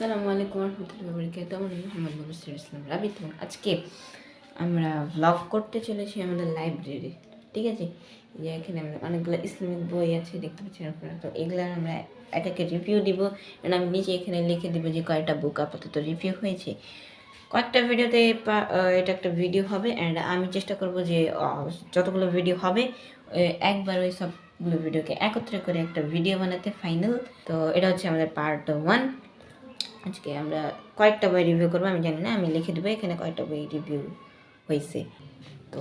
আসসালামু আলাইকুম রহমতুল্লাহি ওয়া বারাকাতুহু। আমার নাম মোহাম্মদ মুবাশশির ইসলাম রাবি। তো আজকে আমরা ভ্লগ করতে চলেছি আমাদের লাইব্রেরি। ঠিক আছে, যে এখানে আমরা অনেকগুলো ইসলামিক বই আছে দেখতে পাচ্ছেন আপনারা। তো এগুলার আমরা এটাকে রিভিউ দিব, এবং আমি নিচে এখানে লিখে দিব যে কয়টা বুক আপাতত রিভিউ হয়েছে। কয়েকটা ভিডিওতে এটা একটা ভিডিও হবে, অ্যান্ড আমি চেষ্টা করব যে যতগুলো ভিডিও হবে একবার ওই সবগুলো ভিডিওকে একত্রে করে একটা ভিডিও বানাতে ফাইনাল। তো এটা হচ্ছে আমাদের পার্ট 1। আজকে আমরা কয়েকটা বই রিভিউ করবো, আমি জানি না, আমি লিখে দেবো এখানে কয়েকটা বই রিভিউ হয়েছে। তো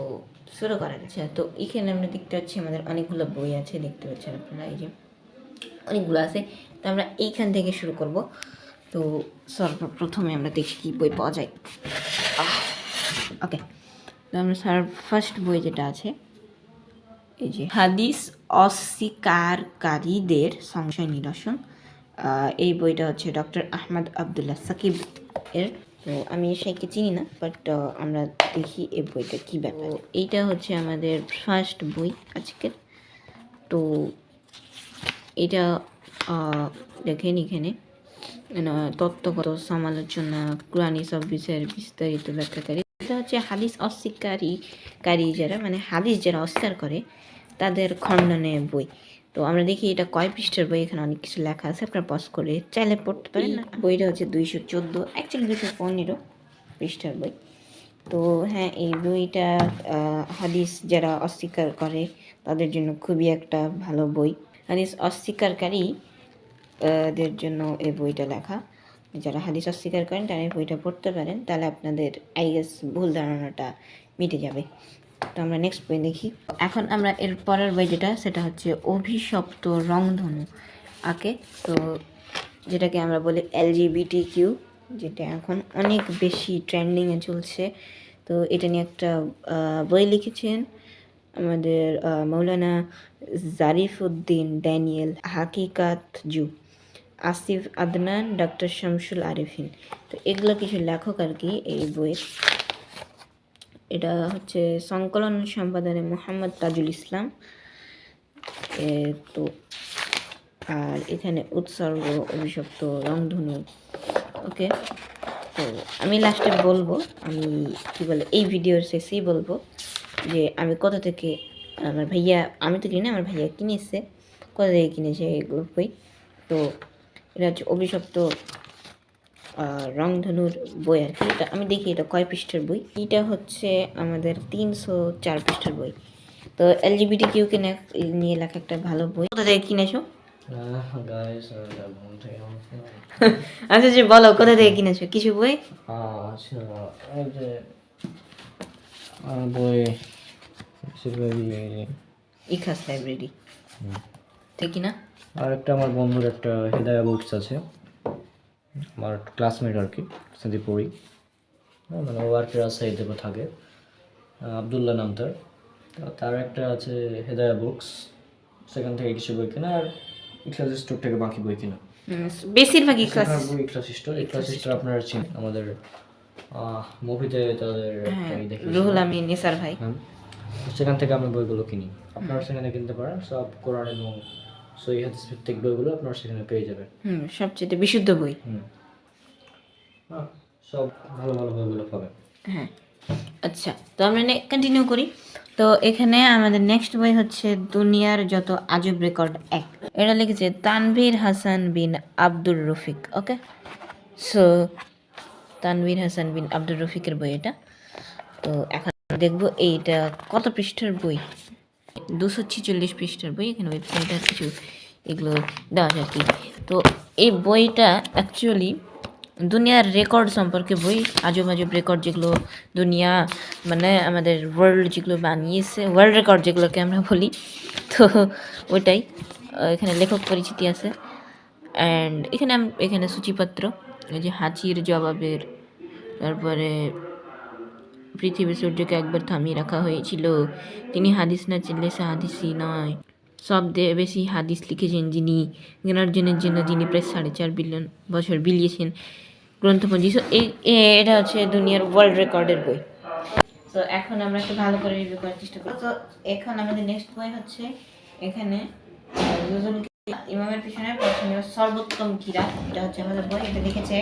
শুরু করা যাচ্ছে। তো এখানে আমরা দেখতে পাচ্ছি আমাদের অনেকগুলো বই আছে, দেখতে পাচ্ছেন আপনারা, এই যে অনেকগুলো আছে। তো আমরা এইখান থেকে শুরু করব। তো সর্বপ্রথমে আমরা দেখি কী বই পাওয়া যায়। ওকে, তো আমরা ফার্স্ট বই যেটা আছে, এই যে হাদিস অস্বীকারীদের সংশয় নিরসন। এই বইটা হচ্ছে ডক্টর আহমদ আবদুল্লাহ সাকিব এর। তো আমি সেইকে চিনি না, বাট আমরা দেখি এই বইটা কী ব্যাপার। এইটা হচ্ছে আমাদের ফার্স্ট বই আজকের। তো এটা দেখেন এখানে তত্ত্বগত সমালোচনা, কোরআনী সব বিষয়ের বিস্তারিত ব্যাখ্যাকারী। এটা হচ্ছে হাদিস অস্বীকারী যারা, মানে হাদিস যারা অস্বীকার করে তাদের খণ্ডনে বই। তো আমরা দেখি এটা কয় পৃষ্ঠার বই, এখানে অনেক কিছু লেখা আছে, আপনারা পজ করে চাইলে পড়তে পারেন। না, বইটা হচ্ছে 214, অ্যাকচুয়ালি 215 পৃষ্ঠার বই। তো হ্যাঁ, এই বইটা হাদিস যারা অস্বীকার করে তাদের জন্য খুবই একটা ভালো বই। হাদিস অস্বীকারী দের জন্য এই বইটা লেখা। যারা হাদিস অস্বীকার করেন তারা এই বইটা পড়তে পারেন, তাহলে আপনাদের ভুল ধারণাটা মিটে যাবে। তো আমরা নেক্সট বই দেখি। এখন আমরা এর পরের বই যেটা, সেটা হচ্ছে অভিশপ্ত রংধনু আঁকে। তো যেটাকে আমরা বলি LGBTQ, যেটা এখন অনেক বেশি ট্রেন্ডিংয়ে চলছে। তো এটা নিয়ে একটা বই লিখেছেন আমাদের মৌলানা জারিফউদ্দিন ড্যানিয়েল, হাকিকাত জু, আসিফ আদনান, ডক্টর শামসুল আরিফিন। তো এগুলো কিছু লেখক আর কি এই বইয়ের। এটা হচ্ছে সংকলন সম্পাদনে মোহাম্মদ তাজুল ইসলাম। তো আর এখানে উৎসর্গ অভিশপ্ত রংধনু। ওকে, তো আমি লাস্টে বলবো, আমি কি বলে এই ভিডিওর শেষেই বলবো যে আমি কোথা থেকে, আমার ভাইয়া, আমি তো কিনে, আমার ভাইয়া কিনেছে, কোথা থেকে কিনেছে এগুলো বই। তো এটা হচ্ছে অভিশপ্ত রংধনুর বই আর কি। এটা আমি দেখি এটা কয় পৃষ্ঠার বই। এটা হচ্ছে আমাদের 304 পৃষ্ঠার বই। তো LGBTQ-কে নিয়ে লেখা একটা ভালো বই। কোথা থেকে কিনেছো? আচ্ছা, যে বলো কোথা থেকে কিনেছো কিছু বই? বই ইখাস লাইব্রেরি ঠিক না? আর একটা আমার বন্ধুর একটা হেদায়া বুকস আছে, আমার ক্লাসমেট আর কি, সাথে পড়ি, মানে ও আর কি রাজশাহীতে থাকে, আবদুল্লাহ নাম তার। তার একটা আছে হেদায়া বুকস, সেখান থেকে কিছু বই কেনা, আর ইকলাস স্টোর থেকে বাকি বই কেনা। বেশিরভাগ ইকলাস স্টোর আপনারা চিনেন, আমাদের মুভিতে তাদের রুহুল আমিন নিসার ভাই, সেখান থেকে আমি বইগুলো কিনি। আপনারা সেখানে কিনতে পারেন, সব কোরআন এবং সহিহ হাদিস ভিত্তিক বইগুলো আপনারা সেখানে পেয়ে যাবেন। সবচেয়ে বিশুদ্ধ বই। সব ভালো ভালো বইগুলো পাবেন। হ্যাঁ, আচ্ছা, তো আমরা কন্টিনিউ করি। তো এখানে আমাদের নেক্সট বই হচ্ছে দুনিয়ার যত আজব রেকর্ড 1। এটা লিখেছে তানভীর হাসান বিন আব্দুর রফিক। ওকে, সো তানভীর হাসান বিন আব্দুর রফিকের বই এটা। তো এখন দেখবো এইটা কত পৃষ্ঠার বই। 246 পৃষ্ঠার বই। এখানে ওয়েবসাইটে কিছু এগুলো দেওয়া যায় কি। তো এই বইটা অ্যাকচুয়ালি দুনিয়ার রেকর্ড সম্পর্কে বই, আজব আজব রেকর্ড যেগুলো দুনিয়া, মানে আমাদের ওয়ার্ল্ড যেগুলো বানিয়েছে, ওয়ার্ল্ড রেকর্ড যেগুলোকে আমরা বলি, তো ওইটাই। এখানে লেখক পরিচিতি আছে, অ্যান্ড এখানে সূচিপত্র, এই যে হাঁচির জবাবের, তারপরে পৃথিবী সূর্যকে একবার থামিয়ে রাখা হয়েছিল, তিনি হাদিস না চিনলে সে হাদিসই নয়, সব বেশি হাদিস লিখেছেন যিনি, জ্ঞানার্জনের জন্য যিনি প্রায় 4.5 বিলিয়ন বছর বিলিয়েছেন গ্রন্থপঞ্জি। সো এটা হচ্ছে দুনিয়ার ওয়ার্ল্ড রেকর্ডের বই। তো এখন আমরা একটু ভালো করে রিভিউ করার চেষ্টা করি। তো এখন আমাদের নেক্সট বই হচ্ছে, এখানে ইমামের পিছনে প্রথমে সর্বোত্তম কিরাত, এটা হচ্ছে আমাদের বই। এটা লিখেছে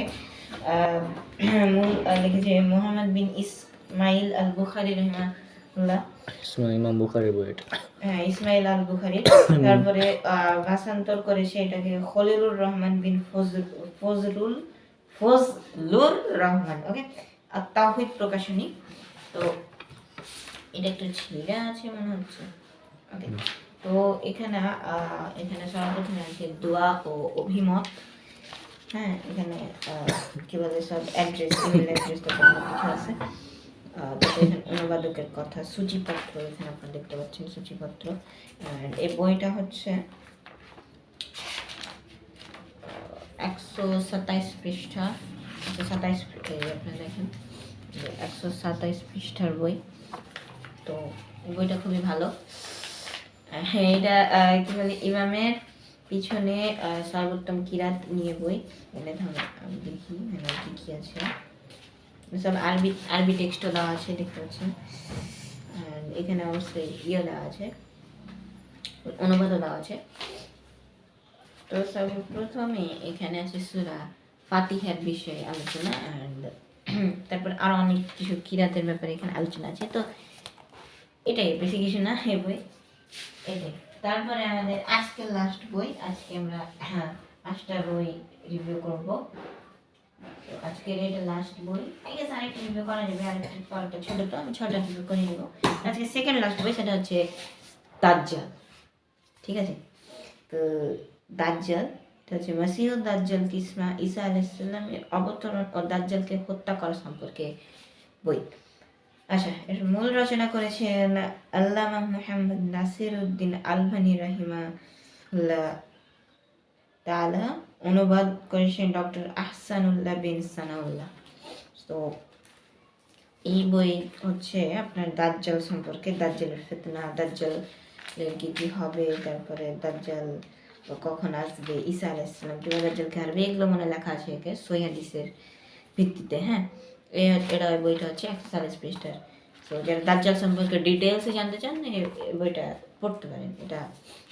লিখেছে মোহাম্মদ বিন ইসমাইল আল বুখারী রহিমাহুল্লাহ। ইমাম বুখারীর বই এটা। হ্যাঁ, ইসমাইল আল বুখারী। তারপরে ভাষান্তর করেছে এটাকে খলিলুর রহমান বিন ফজলুর রহমান, ওকে, আর তাওহীদ প্রকাশনী। তো এটা একটু ছিঁড়া আছে মনে হচ্ছে, ওকে। তো এখানে সর্বপ্রথমে আছে দোয়া ও অভিমত। হ্যাঁ, এখানে কি বলে সব অ্যাড্রেস, ইমেল অ্যাড্রেস তো কিছু আছে। তারপরে এখানে অনুবাদকের কথা, সূচিপত্র, এখানে আপনারা দেখতে পাচ্ছেন সূচিপত্র। এই বইটা হচ্ছে 127 পৃষ্ঠা, 127 আপনারা দেখেন 127 পৃষ্ঠার বই। তো বইটা খুবই ভালো। হ্যাঁ, এটা কি বলে ইমামের পিছনে সর্বোত্তম কিরাত নিয়ে বই। এখানে আমি দেখি এখানে কি আছে, সব আরবি টেক্সটও দেওয়া আছে, দেখতে পাচ্ছেন। আর এখানে অবশ্যই দেওয়া আছে, অনুবাদও দেওয়া আছে। তো সর্বপ্রথমে এখানে আছে সূরা ফাতিহার বিষয়ে আলোচনা, অ্যান্ড তারপর আরো অনেক কিছু কিরাতের ব্যাপারে এখানে আলোচনা আছে। তো এটাই, বেশি কিছু না এই বই, এটাই। তারপরে আমাদের আজকের লাস্ট বই, আজকে আমরা 5টা বই রিভিউ করব। তো আজকের এটা লাস্ট বই, আরেকটা রিভিউ করা যাবে, আরেকটা ছোট, তো আমি 6টা রিভিউ করে নেব। আজকে সেকেন্ড লাস্ট বই, সেটা হচ্ছে দাজ্জাল, ঠিক আছে। তো দাজ্জাল, এটা হচ্ছে মাসিহুদ দাজ্জাল ঈসা আলাইহিস সালামের অবতরণ ও দাজ্জালকে হত্যা করা সম্পর্কে বই। আচ্ছা, এর মূল রচনা করেছেন আল্লামা মুহাম্মদ নাসিরউদ্দিন আলবানী রাহিমাহুল্লাহ তাআলা, অনুবাদ করেছেন ডক্টর আহসানুল্লাহ বিন সানাউল্লাহ। তো এই বই হচ্ছে আপনার দাজ্জাল সম্পর্কে, দাজ্জালের ফিতনা, দাজ্জালের কি হবে, তারপরে দাজ্জাল কখন আসবে, ঈসা আলাইহিস সালাম কিভাবে দাজ্জালকে হারবে, এগুলো মনে লেখা আছে সহিহ হাদিসের ভিত্তিতে। হ্যাঁ, এটা বইটা হচ্ছে 140 পৃষ্ঠার। তো যারা দাজ্জাল সম্পর্কে ডিটেলসে জানতে চান, এই বইটা পড়তে পারেন, এটা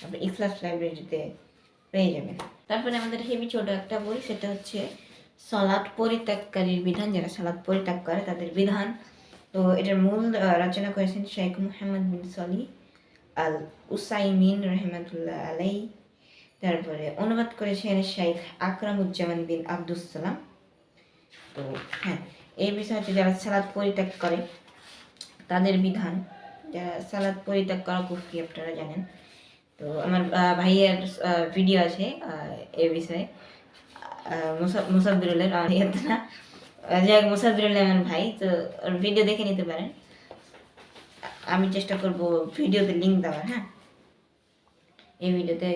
আপনি ইখলাস লাইব্রেরিতে পেয়ে যাবেন। তারপরে আমাদের হেভি ছোট একটা বই, সেটা হচ্ছে সালাত পরিত্যাগকারীর বিধান, যারা সালাত পরিত্যাগ করে তাদের বিধান। তো এটার মূল রচনা করেছেন শেখ মুহাম্মদ বিন সলিহ আল উসাইমিন রহমাতুল্লাহ আলাই। তারপরে অনুবাদ করেছেন শেখ আকরামুজ্জামান বিন আব্দুস সালাম। তো হ্যাঁ, এই বিষয় হচ্ছে যারা সালাত পরিত্যাগ করে তাদের বিধান, যারা সালাত পরিত্যাগ করা কুফরি, আপনারা জানেন। তো আমার ভাইয়ের ভিডিও আছে এই বিষয়ে, মুসাব্বিরুলের, না যাই হোক, মুসাব্বিরুল আমার ভাই, তো ভিডিও দেখে নিতে পারেন। আমি চেষ্টা করব ভিডিওতে লিঙ্ক দেওয়ার, হ্যাঁ, এই ভিডিওতে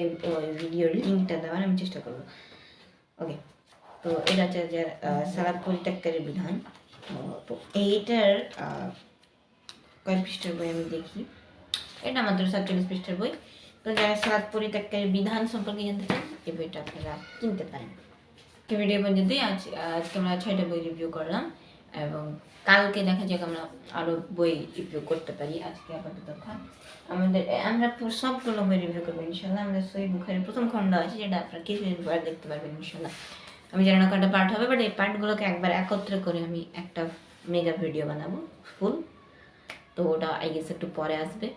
ভিডিওর লিঙ্কটা দেওয়ার আমি চেষ্টা করব, ওকে। তো এটা হচ্ছে যে সালাত পরিত্যাগকারীর বিধান। তো এইটার কয়েক পৃষ্ঠার বই আমি দেখি, এটা মাত্র 47 পৃষ্ঠার বই। তো যারা সালাত পরিত্যাগকারীর বিধান সম্পর্কে জানতে চান, এই বইটা আপনারা কিনতে পারেন। ভিডিও পর্যন্ত আজকে আমরা 6টা বই রিভিউ করলাম, এবং কালকে দেখা যাক আমরা আরো বই রিভিউ করতে পারি। আজকে আপাতত আমরা সবগুলো বই রিভিউ করবো ইনশাল্লাহ। আমরা সহিহ বুখারীর প্রথম খণ্ড আছে, যেটা আপনারা কিছুদিন পরে দেখতে পারবেন ইনশাল্লাহ। আমি জানি না কয়টা পার্ট হবে, বাট এই পার্টগুলোকে একবার একত্রে করে আমি একটা মেগা ভিডিও বানাবো ফুল। তো ওটা আই গেস একটু পরে আসবে।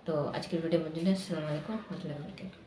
তো আজকের ভিডিও পর্যন্ত, আসসালামু আলাইকুম ওয়া রাহমাতুল্লাহি ওয়া বারাকাতুহু।